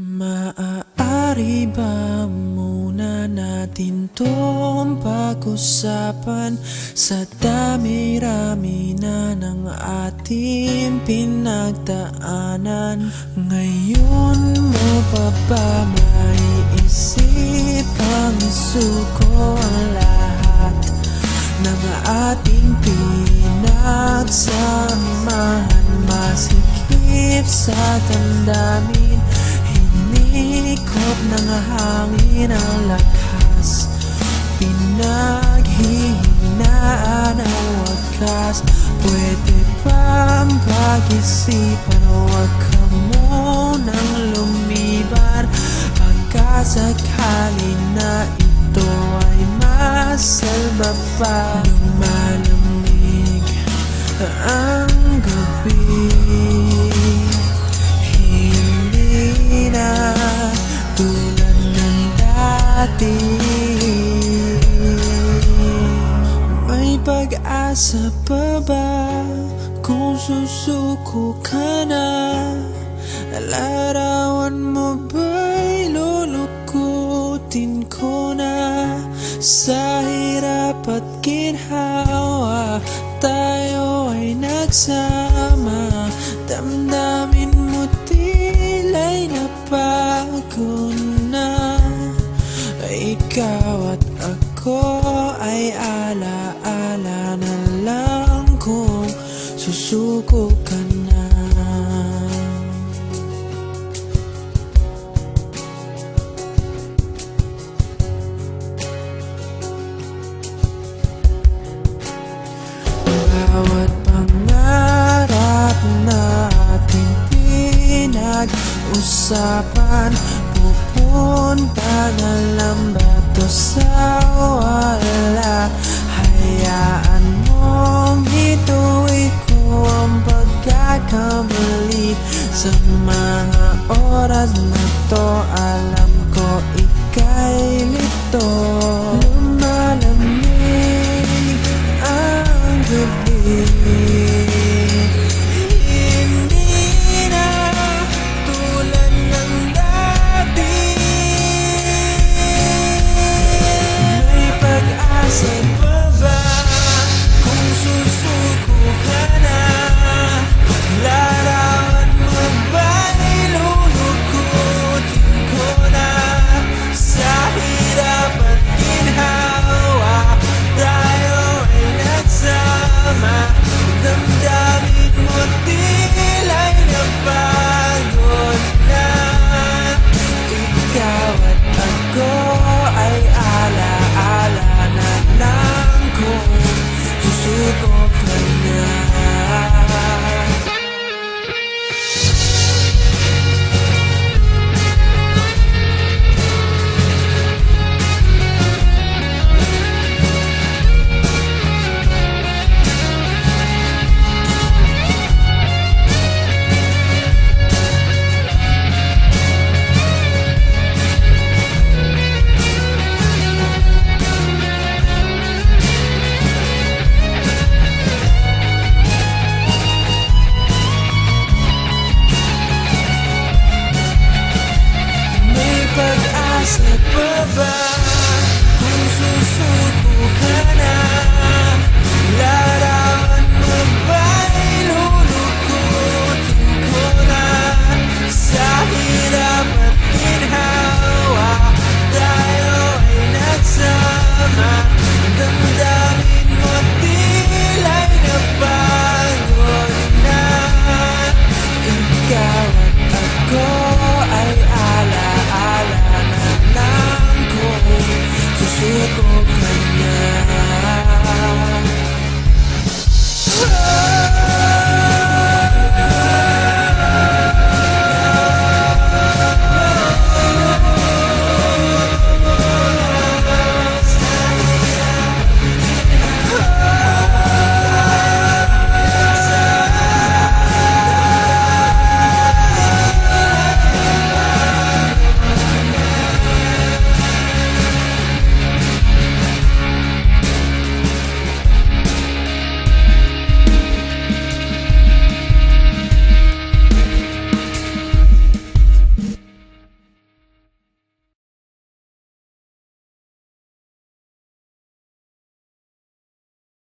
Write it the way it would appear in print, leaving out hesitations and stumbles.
Maaari ba muna natin tong pag-usapan sa dami-rami na ng ating pinagdaanan? Ngayon mo pa ba maiisip ang isuko ang lahat ng ating pinagsamahan? Masikip sa damdamin, hinikot ng hangin ang lakas, pinaghihinaan ang wakas. Pwede bang pag-isipan, huwag ka munang lumiban, pagkasakali na ito ay masalba pa. Nung malamig ang gabi, hindi na tulad ng dati. May pag-asa pa ba kung susuko ka na? Larawan mo ba'y lulukutin ko na? Sa hirap at ginhawa tayo ay nagsama, damdamin mo tila'y nabago na. Ikaw at ako ay alaala na lang kung susuko ka na. Bawat pangarap natin pinag-usapan, pupunta na lang ba to sa wala? Hayaan mong ituwi ko ang pagkakamali sa mga oras na to. Alam ko ika'y lito. Lumalamig ang gabi,